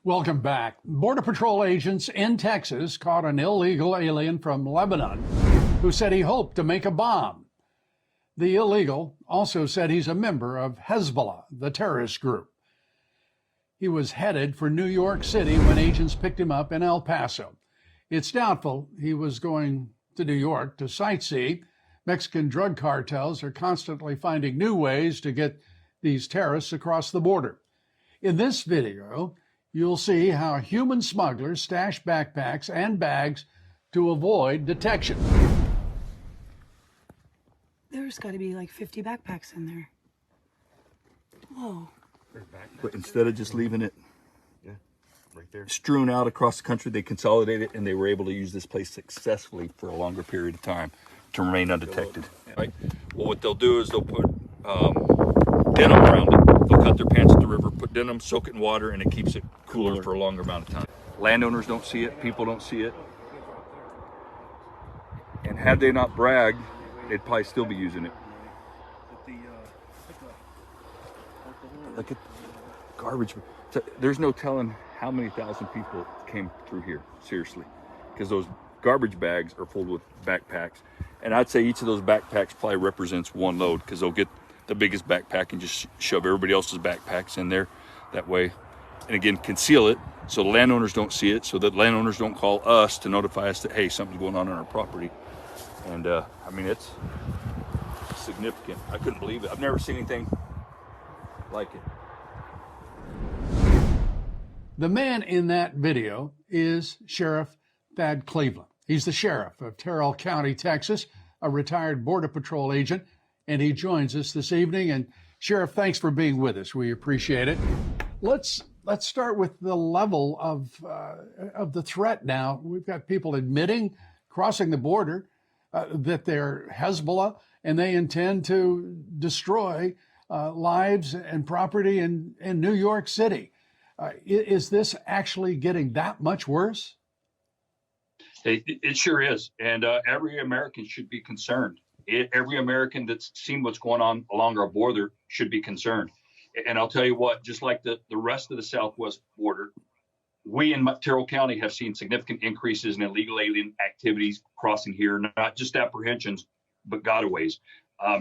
Welcome back. Border Patrol agents in Texas caught an illegal alien from Lebanon who said he hoped to make a bomb. The illegal also said he's a member of Hezbollah, the terrorist group. He was headed for New York City when agents picked him up in El Paso. It's doubtful he was going to New York to sightsee. Mexican drug cartels are constantly finding new ways to get these terrorists across the border. In this video, you'll see how human smugglers stash backpacks and bags to avoid detection. There's got to be like 50 backpacks in there. Whoa. But instead of just leaving it right there, strewn out across the country, they consolidated it, and they were able to use this place successfully for a longer period of time to remain undetected. Right? Well, what they'll do is they'll put denim around it. They'll cut their pants at the river, put denim, soak it in water, and it keeps it cooler for a longer amount of time. Landowners don't see it, people don't see it. And had they not bragged, they'd probably still be using it. Look at garbage. There's no telling how many thousand people came through here, seriously. Because those garbage bags are filled with backpacks. And I'd say each of those backpacks probably represents one load, because they'll get the biggest backpack and just shove everybody else's backpacks in there that way. And again, conceal it so the landowners don't see it, so that landowners don't call us to notify us that, hey, something's going on our property. And I mean, it's significant. I couldn't believe it. I've never seen anything like it. The man in that video is Sheriff Thaddeus Cleveland. He's the sheriff of Terrell County, Texas, a retired Border Patrol agent, and he joins us this evening. And Sheriff, thanks for being with us. We appreciate it. Let's start with the level of the threat now. We've got people admitting, crossing the border, that they're Hezbollah, and they intend to destroy lives and property in New York City. Is this actually getting that much worse? It sure is. And every American should be concerned. Every American that's seen what's going on along our border should be concerned. And I'll tell you what, just like the rest of the southwest border, we in Terrell County have seen significant increases in illegal alien activities crossing here, not just apprehensions, but gotaways.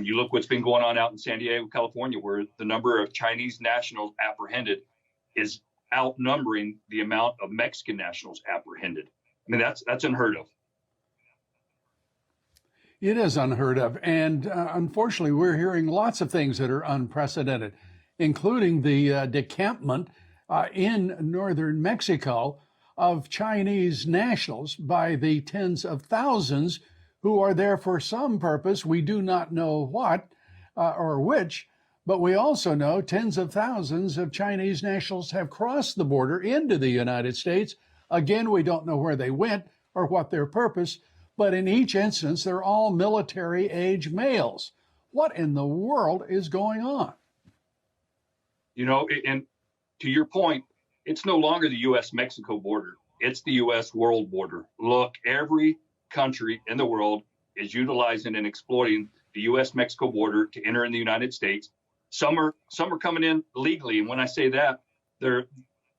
You look what's been going on out in San Diego, California, where the number of Chinese nationals apprehended is outnumbering the amount of Mexican nationals apprehended. I mean, that's unheard of. It is unheard of. And unfortunately, we're hearing lots of things that are unprecedented, including the decampment in northern Mexico of Chinese nationals by the tens of thousands who are there for some purpose. We do not know what or which, but we also know tens of thousands of Chinese nationals have crossed the border into the United States. Again, we don't know where they went or what their purpose, but in each instance, they're all military-age males. What in the world is going on? You know, and to your point, it's no longer the U.S.-Mexico border. It's the U.S. world border. Look, every country in the world is utilizing and exploiting the U.S.-Mexico border to enter in the United States. Some are coming in legally. And when I say that,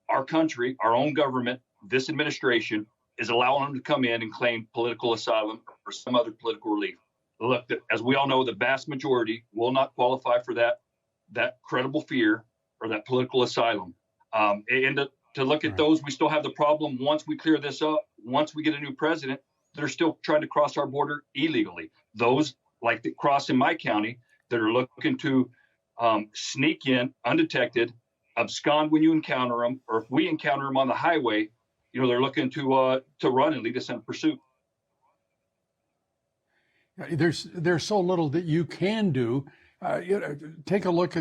our country, our own government, this administration is allowing them to come in and claim political asylum or some other political relief. Look, as we all know, the vast majority will not qualify for that credible fear or that political asylum. And to look at those, we still have the problem once we clear this up, once we get a new president, that are still trying to cross our border illegally. Those like that cross in my county that are looking to sneak in undetected, abscond when you encounter them, or if we encounter them on the highway, you know, they're looking to run and lead us in pursuit. There's so little that you can do. Taking a look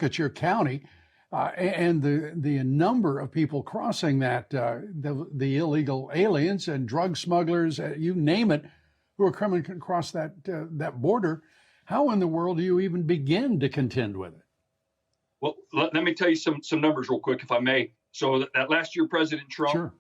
at your county and the number of people crossing that the illegal aliens and drug smugglers, you name it, who are coming across that border. How in the world do you even begin to contend with it? Well, let me tell you some numbers real quick, if I may. So that last year, President Trump, sure.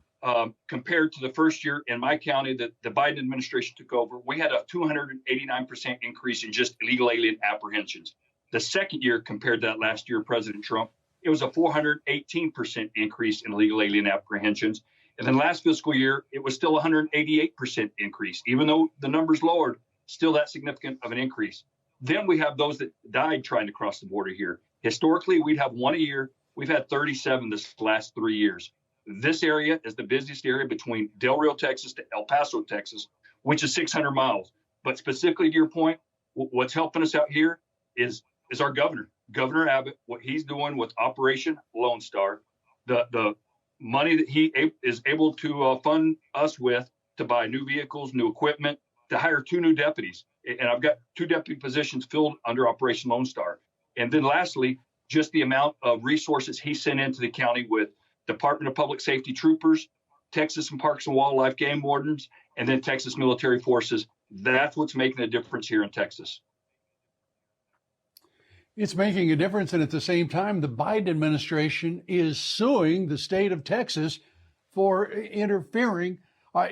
Compared to the first year in my county that the Biden administration took over, we had a 289% increase in just illegal alien apprehensions. The second year compared to that last year, President Trump, it was a 418% increase in illegal alien apprehensions. And then last fiscal year, it was still 188% increase. Even though the numbers lowered, still that significant of an increase. Then we have those that died trying to cross the border here. Historically, we'd have one a year. We've had 37 this last 3 years. This area is the busiest area between Del Rio, Texas to El Paso, Texas, which is 600 miles. But specifically to your point, what's helping us out here is our governor, Governor Abbott, what he's doing with Operation Lone Star, the money that he is able to fund us with to buy new vehicles, new equipment, to hire 2 new deputies. And I've got 2 deputy positions filled under Operation Lone Star. And then lastly, just the amount of resources he sent into the county with Department of Public Safety troopers, Texas and Parks and Wildlife game wardens, and then Texas military forces. That's what's making a difference here in Texas. It's making a difference, and at the same time, the Biden administration is suing the state of Texas for interfering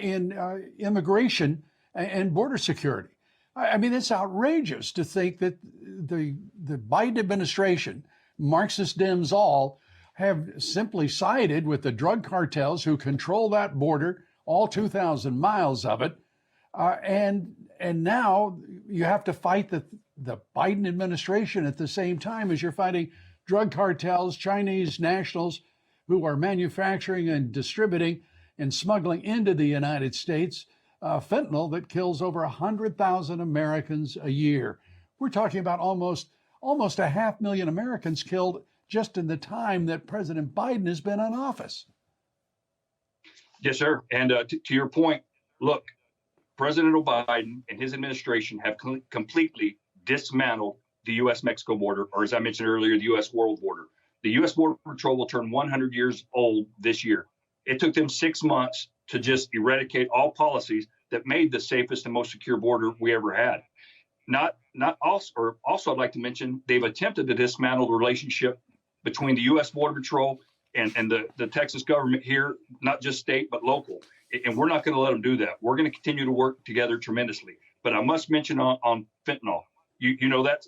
in immigration and border security. I mean, it's outrageous to think that the Biden administration, Marxist Dems all, have simply sided with the drug cartels who control that border, all 2,000 miles of it, and now you have to fight the Biden administration at the same time as you're fighting drug cartels, Chinese nationals who are manufacturing and distributing and smuggling into the United States fentanyl that kills over 100,000 Americans a year. We're talking about almost 500,000 Americans killed just in the time that President Biden has been in office. Yes, sir. And to your point, look, President Biden and his administration have completely dismantled the U.S.-Mexico border, or as I mentioned earlier, the U.S. world border. The U.S. Border Patrol will turn 100 years old this year. It took them 6 months to just eradicate all policies that made the safest and most secure border we ever had. Also, I'd like to mention they've attempted to dismantle the relationship between the U.S. Border Patrol and the Texas government here, not just state, but local. And we're not going to let them do that. We're going to continue to work together tremendously. But I must mention on fentanyl, you know, that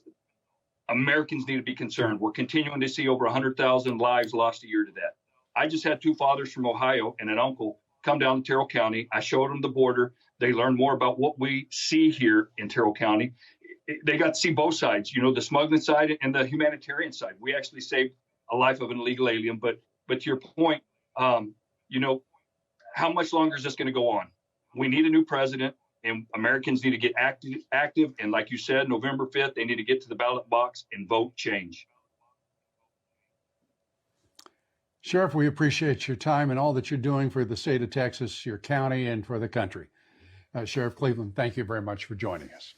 Americans need to be concerned. We're continuing to see over 100,000 lives lost a year to that. I just had 2 fathers from Ohio and an uncle come down to Terrell County. I showed them the border. They learned more about what we see here in Terrell County. They got to see both sides, you know, the smuggling side and the humanitarian side. We actually saved a life of an illegal alien. But to your point, you know, how much longer is this going to go on? We need a new president, and Americans need to get active. And like you said, November 5th, they need to get to the ballot box and vote change. Sheriff, we appreciate your time and all that you're doing for the state of Texas, your county, and for the country. Sheriff Cleveland, thank you very much for joining us.